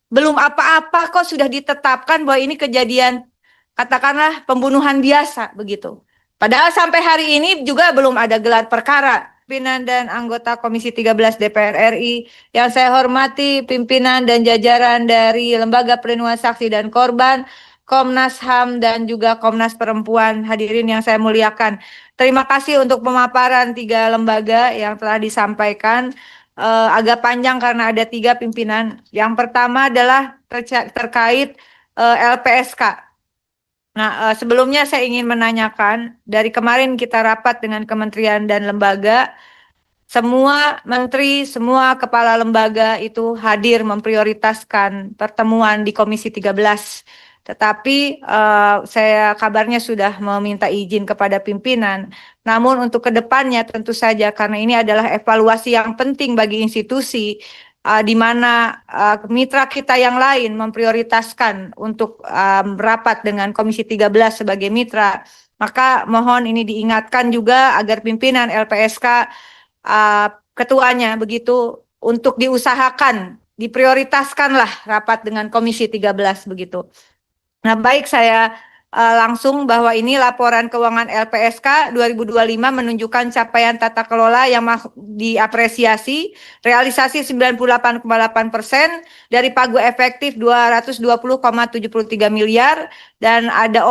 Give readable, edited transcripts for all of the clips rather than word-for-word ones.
belum apa-apa kok sudah ditetapkan bahwa ini kejadian katakanlah pembunuhan biasa begitu. Padahal sampai hari ini juga belum ada gelar perkara. Pimpinan dan anggota Komisi 13 DPR RI yang saya hormati, pimpinan dan jajaran dari Lembaga Perlindungan Saksi dan Korban, Komnas HAM dan juga Komnas Perempuan, hadirin yang saya muliakan. Terima kasih untuk pemaparan tiga lembaga yang telah disampaikan. Agak panjang karena ada tiga pimpinan. Yang pertama adalah terkait LPSK. Nah, sebelumnya saya ingin menanyakan, dari kemarin kita rapat dengan kementerian dan lembaga, semua menteri, semua kepala lembaga itu hadir memprioritaskan pertemuan di Komisi 13. Tetapi saya kabarnya sudah meminta izin kepada pimpinan. Namun untuk kedepannya tentu saja karena ini adalah evaluasi yang penting bagi institusi, di mana mitra kita yang lain memprioritaskan untuk rapat dengan Komisi 13 sebagai mitra. Maka mohon ini diingatkan juga agar pimpinan LPSK, uh, ketuanya begitu, untuk diusahakan diprioritaskanlah rapat dengan Komisi 13 begitu. Nah, baik, saya langsung bahwa ini laporan keuangan LPSK 2025 menunjukkan capaian tata kelola yang diapresiasi, realisasi 98,8% dari pagu efektif 220,73 miliar, dan ada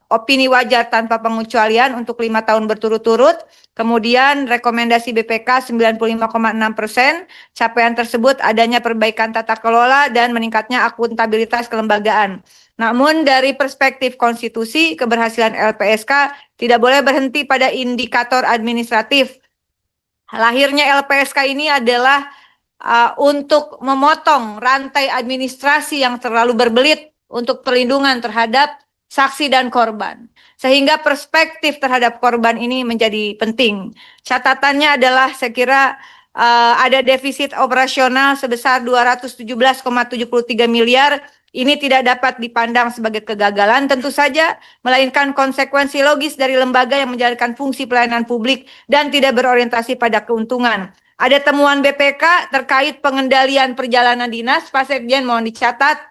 opini wajar tanpa pengecualian untuk 5 tahun berturut-turut. Kemudian rekomendasi BPK 95,6%. Capaian tersebut adanya perbaikan tata kelola dan meningkatnya akuntabilitas kelembagaan. Namun dari perspektif konstitusi, keberhasilan LPSK tidak boleh berhenti pada indikator administratif. Lahirnya LPSK ini adalah untuk memotong rantai administrasi yang terlalu berbelit untuk perlindungan terhadap saksi dan korban. Sehingga perspektif terhadap korban ini menjadi penting. Catatannya adalah saya kira ada defisit operasional sebesar 217,73 miliar. Ini tidak dapat dipandang sebagai kegagalan tentu saja, melainkan konsekuensi logis dari lembaga yang menjalankan fungsi pelayanan publik dan tidak berorientasi pada keuntungan. Ada temuan BPK terkait pengendalian perjalanan dinas, Pak Sekjen mohon dicatat.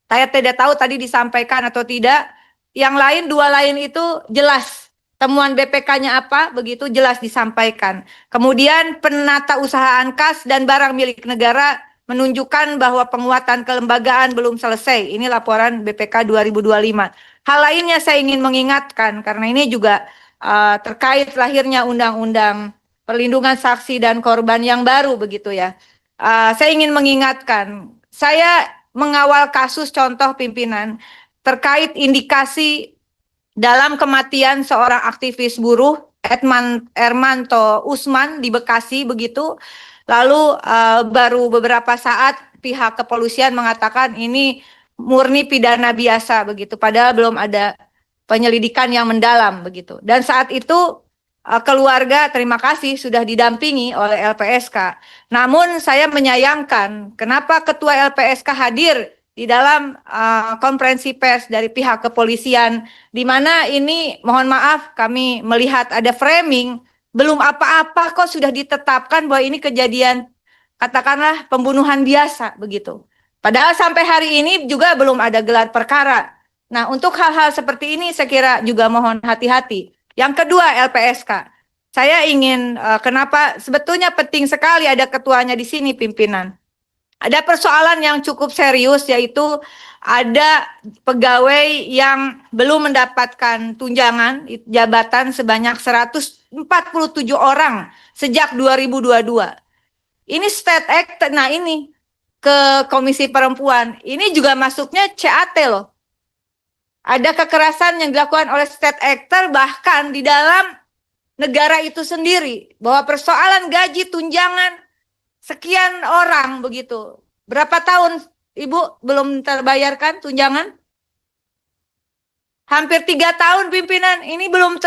Saya tidak tahu tadi disampaikan atau tidak. Yang lain, dua lain itu jelas. Temuan BPK-nya apa, begitu jelas disampaikan. Kemudian penata usahaan kas dan barang milik negara menunjukkan bahwa penguatan kelembagaan belum selesai. Ini laporan BPK 2025. Hal lainnya saya ingin mengingatkan, karena ini juga terkait lahirnya Undang-Undang Perlindungan Saksi dan Korban yang baru begitu ya. Saya ingin mengingatkan, saya mengawal kasus contoh pimpinan terkait indikasi dalam kematian seorang aktivis buruh Ermanto Usman di Bekasi begitu. Lalu baru beberapa saat pihak kepolisian mengatakan ini murni pidana biasa begitu, padahal belum ada penyelidikan yang mendalam begitu. Dan saat itu keluarga terima kasih sudah didampingi oleh LPSK. Namun saya menyayangkan kenapa ketua LPSK hadir di dalam konferensi pers dari pihak kepolisian, di mana ini mohon maaf kami melihat ada framing, belum apa-apa kok sudah ditetapkan bahwa ini kejadian katakanlah pembunuhan biasa begitu. Padahal sampai hari ini juga belum ada gelar perkara. Nah, untuk hal-hal seperti ini saya kira juga mohon hati-hati. Yang kedua, LPSK. Saya ingin kenapa sebetulnya penting sekali ada ketuanya di sini pimpinan. Ada persoalan yang cukup serius, yaitu ada pegawai yang belum mendapatkan tunjangan jabatan sebanyak 147 orang sejak 2022. Ini state act, nah ini ke Komisi Perempuan. Ini juga masuknya CAT loh. Ada kekerasan yang dilakukan oleh state actor bahkan di dalam negara itu sendiri. Bahwa persoalan gaji tunjangan sekian orang begitu. Berapa tahun Ibu belum terbayarkan tunjangan? Hampir 3 tahun pimpinan ini belum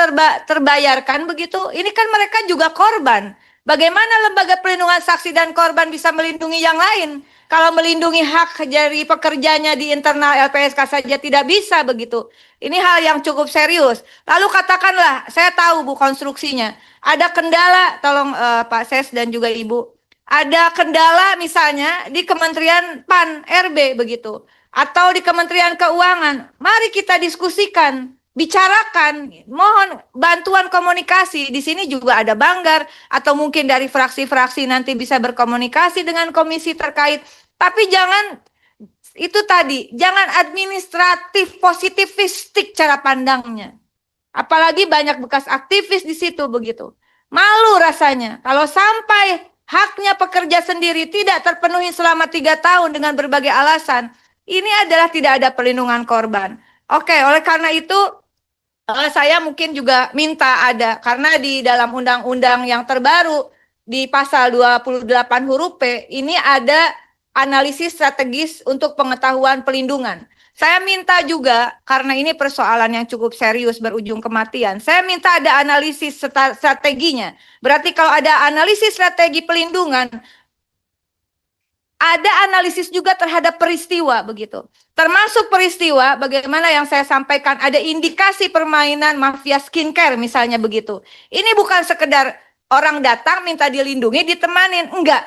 terbayarkan begitu. Ini kan mereka juga korban. Bagaimana lembaga perlindungan saksi dan korban bisa melindungi yang lain? Kalau melindungi hak dari pekerjanya di internal LPSK saja tidak bisa begitu. Ini hal yang cukup serius. Lalu katakanlah, saya tahu Bu konstruksinya. Ada kendala, tolong Pak Ses dan juga Ibu. ada kendala misalnya di Kementerian PAN RB begitu, atau di Kementerian Keuangan, mari kita diskusikan, bicarakan, mohon bantuan komunikasi. Di sini juga ada Banggar atau mungkin dari fraksi-fraksi nanti bisa berkomunikasi dengan komisi terkait. Tapi jangan itu tadi, jangan administratif positifistik cara pandangnya. Apalagi banyak bekas aktivis di situ begitu. Malu rasanya kalau sampai haknya pekerja sendiri tidak terpenuhi selama 3 tahun dengan berbagai alasan. Ini adalah tidak ada perlindungan korban. Oke, oleh karena itu saya mungkin juga minta ada, karena di dalam undang-undang yang terbaru di pasal 28 huruf P ini ada analisis strategis untuk pengetahuan pelindungan. Saya minta juga, karena ini persoalan yang cukup serius berujung kematian, saya minta ada analisis strateginya. Berarti kalau ada analisis strategi pelindungan, ada analisis juga terhadap peristiwa begitu. Termasuk peristiwa bagaimana yang saya sampaikan, ada indikasi permainan mafia skincare misalnya begitu. Ini bukan sekedar orang datang minta dilindungi, ditemanin, enggak.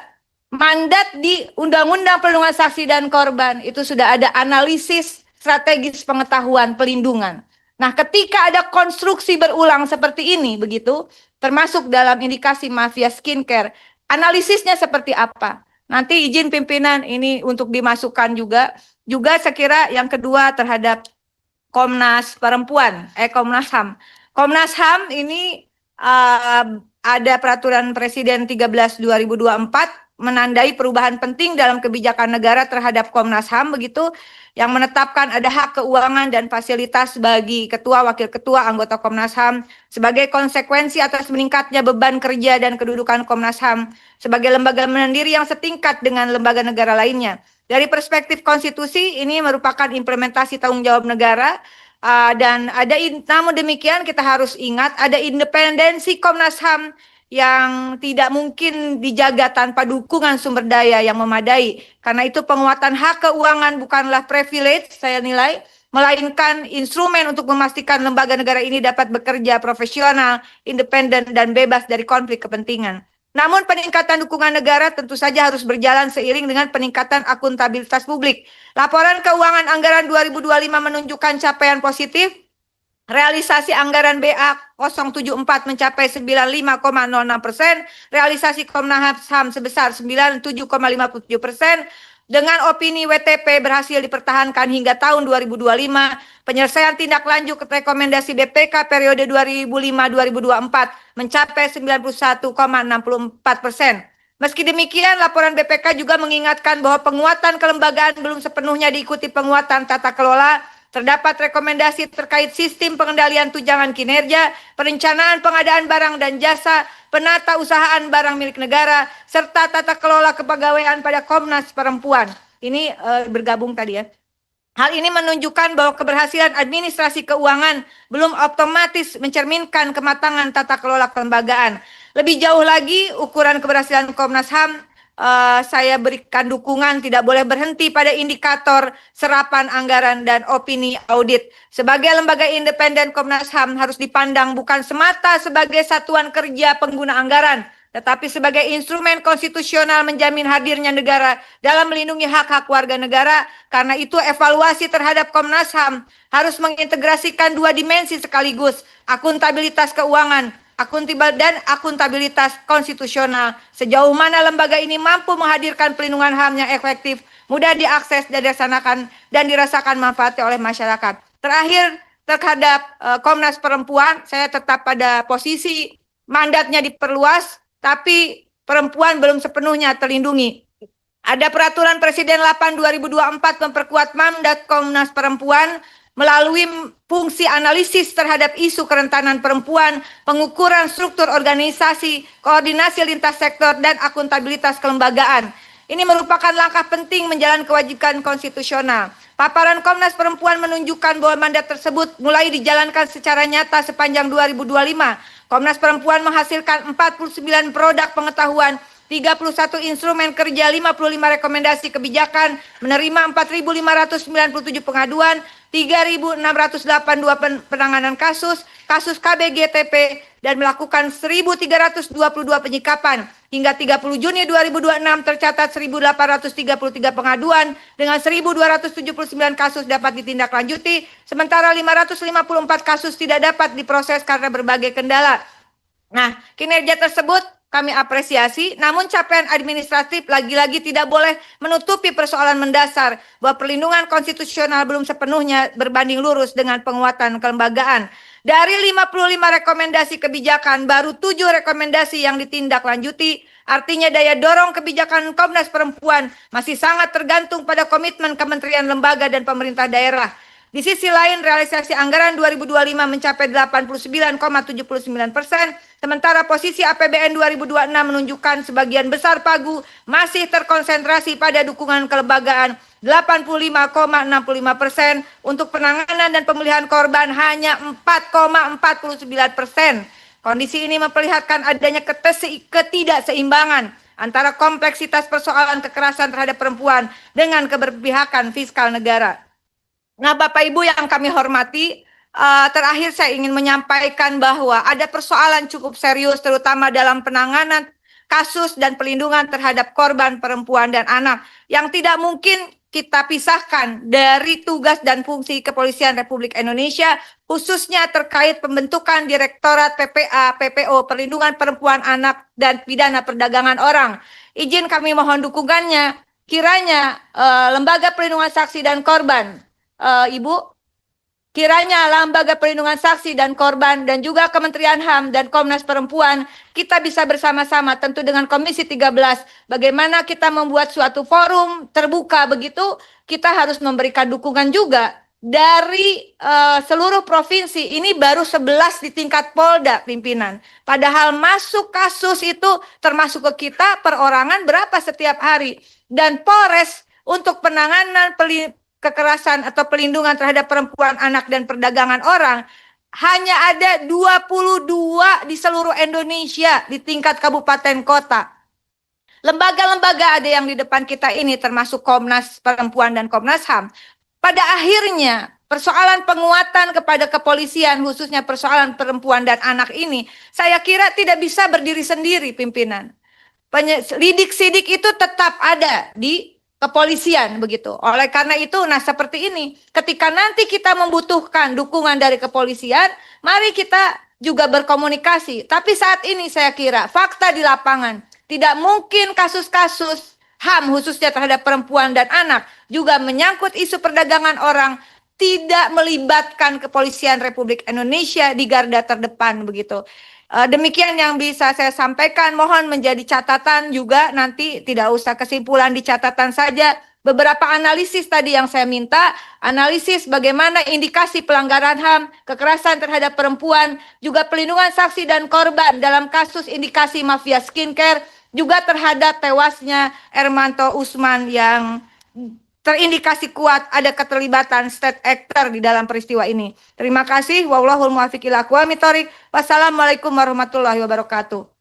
Mandat di Undang-Undang Perlindungan Saksi dan Korban itu sudah ada analisis strategis pengetahuan pelindungan. Nah, ketika ada konstruksi berulang seperti ini begitu, termasuk dalam indikasi mafia skincare, analisisnya seperti apa? Nanti izin pimpinan ini untuk dimasukkan juga. Juga saya kira yang kedua terhadap Komnas Perempuan, Komnas HAM. Komnas HAM ini ada peraturan Presiden 13/2024 menandai perubahan penting dalam kebijakan negara terhadap Komnas HAM begitu, yang menetapkan ada hak keuangan dan fasilitas bagi ketua, wakil ketua, anggota Komnas HAM sebagai konsekuensi atas meningkatnya beban kerja dan kedudukan Komnas HAM sebagai lembaga mandiri yang setingkat dengan lembaga negara lainnya. Dari perspektif konstitusi, ini merupakan implementasi tanggung jawab negara, dan namun demikian kita harus ingat ada independensi Komnas HAM yang tidak mungkin dijaga tanpa dukungan sumber daya yang memadai. Karena itu penguatan hak keuangan bukanlah privilege, saya nilai, melainkan instrumen untuk memastikan lembaga negara ini dapat bekerja profesional, independen, dan bebas dari konflik kepentingan. Namun peningkatan dukungan negara tentu saja harus berjalan seiring dengan peningkatan akuntabilitas publik. Laporan keuangan anggaran 2025 menunjukkan capaian positif. Realisasi anggaran BA 074 mencapai 95,06%, realisasi Komnas HAM sebesar 97,57%, dengan opini WTP berhasil dipertahankan hingga tahun 2025, penyelesaian tindak lanjut rekomendasi BPK periode 2005-2024 mencapai 91,64%. Meski demikian, laporan BPK juga mengingatkan bahwa penguatan kelembagaan belum sepenuhnya diikuti penguatan tata kelola. Terdapat rekomendasi terkait sistem pengendalian tunjangan kinerja, perencanaan pengadaan barang dan jasa, penata usahaan barang milik negara, serta tata kelola kepegawaian pada Komnas Perempuan. Ini bergabung tadi ya. Hal ini menunjukkan bahwa keberhasilan administrasi keuangan belum otomatis mencerminkan kematangan tata kelola kelembagaan. Lebih jauh lagi, ukuran keberhasilan Komnas HAM saya berikan dukungan tidak boleh berhenti pada indikator serapan anggaran dan opini audit. Sebagai lembaga independen, Komnas HAM harus dipandang bukan semata sebagai satuan kerja pengguna anggaran, tetapi sebagai instrumen konstitusional menjamin hadirnya negara dalam melindungi hak-hak warga negara. Karena itu evaluasi terhadap Komnas HAM harus mengintegrasikan dua dimensi sekaligus, akuntabilitas keuangan dan akuntabilitas konstitusional. Sejauh mana lembaga ini mampu menghadirkan pelindungan HAM yang efektif, mudah diakses dan dirasakan manfaatnya oleh masyarakat. Terakhir, terhadap Komnas Perempuan, saya tetap pada posisi mandatnya diperluas, tapi perempuan belum sepenuhnya terlindungi. Ada peraturan Presiden 8/2024 memperkuat mandat Komnas Perempuan melalui fungsi analisis terhadap isu kerentanan perempuan, pengukuran struktur organisasi, koordinasi lintas sektor, dan akuntabilitas kelembagaan. Ini merupakan langkah penting menjalankan kewajiban konstitusional. Paparan Komnas Perempuan menunjukkan bahwa mandat tersebut mulai dijalankan secara nyata sepanjang 2025. Komnas Perempuan menghasilkan 49 produk pengetahuan 31 instrumen kerja, 55 rekomendasi kebijakan, menerima 4.597 pengaduan, 3.682 penanganan kasus KBGTP, dan melakukan 1.322 penyikapan. Hingga 30 Juni 2026 tercatat 1.833 pengaduan dengan 1.279 kasus dapat ditindaklanjuti, sementara 554 kasus tidak dapat diproses karena berbagai kendala. Nah, kinerja tersebut kami apresiasi, namun capaian administratif lagi-lagi tidak boleh menutupi persoalan mendasar bahwa perlindungan konstitusional belum sepenuhnya berbanding lurus dengan penguatan kelembagaan. Dari 55 rekomendasi kebijakan, baru 7 rekomendasi yang ditindaklanjuti. Artinya daya dorong kebijakan Komnas Perempuan masih sangat tergantung pada komitmen kementerian, lembaga, dan pemerintah daerah. Di sisi lain, realisasi anggaran 2025 mencapai 89,79%, sementara posisi APBN 2026 menunjukkan sebagian besar pagu masih terkonsentrasi pada dukungan kelembagaan 85,65%, untuk penanganan dan pemulihan korban hanya 4,49%. Kondisi ini memperlihatkan adanya ketidakseimbangan antara kompleksitas persoalan kekerasan terhadap perempuan dengan keberpihakan fiskal negara. Nah, Bapak Ibu yang kami hormati, terakhir saya ingin menyampaikan bahwa ada persoalan cukup serius terutama dalam penanganan kasus dan pelindungan terhadap korban perempuan dan anak yang tidak mungkin kita pisahkan dari tugas dan fungsi Kepolisian Republik Indonesia, khususnya terkait pembentukan Direktorat PPA, PPO, Perlindungan Perempuan, Anak, dan Pidana Perdagangan Orang. Izin kami mohon dukungannya, kiranya Lembaga Perlindungan Saksi dan Korban, Ibu, kiranya Lembaga Perlindungan Saksi dan Korban dan juga Kementerian HAM dan Komnas Perempuan, kita bisa bersama-sama tentu dengan Komisi 13, bagaimana kita membuat suatu forum terbuka begitu, kita harus memberikan dukungan juga dari seluruh provinsi. Ini baru 11 di tingkat Polda pimpinan. Padahal masuk kasus itu termasuk ke kita perorangan berapa setiap hari. Dan Polres untuk penanganan kekerasan atau pelindungan terhadap perempuan, anak, dan perdagangan orang hanya ada 22 di seluruh Indonesia di tingkat kabupaten kota. Lembaga-lembaga ada yang di depan kita ini termasuk Komnas Perempuan dan Komnas HAM. Pada akhirnya persoalan penguatan kepada kepolisian, khususnya persoalan perempuan dan anak ini, saya kira tidak bisa berdiri sendiri pimpinan. Lidik-sidik itu tetap ada di kepolisian begitu. Oleh karena itu, nah seperti ini, ketika nanti kita membutuhkan dukungan dari kepolisian, mari kita juga berkomunikasi. Tapi saat ini saya kira fakta di lapangan, tidak mungkin kasus-kasus HAM khususnya terhadap perempuan dan anak juga menyangkut isu perdagangan orang tidak melibatkan Kepolisian Republik Indonesia di garda terdepan begitu. Demikian yang bisa saya sampaikan, mohon menjadi catatan juga, nanti tidak usah kesimpulan di catatan saja. Beberapa analisis tadi yang saya minta, analisis bagaimana indikasi pelanggaran HAM, kekerasan terhadap perempuan, juga pelindungan saksi dan korban dalam kasus indikasi mafia skincare, juga terhadap tewasnya Ermanto Usman yang terindikasi kuat ada keterlibatan state actor di dalam peristiwa ini. Terima kasih. Wallahul muwaffiq ila aqwamit thoriq. Wassalamualaikum warahmatullahi wabarakatuh.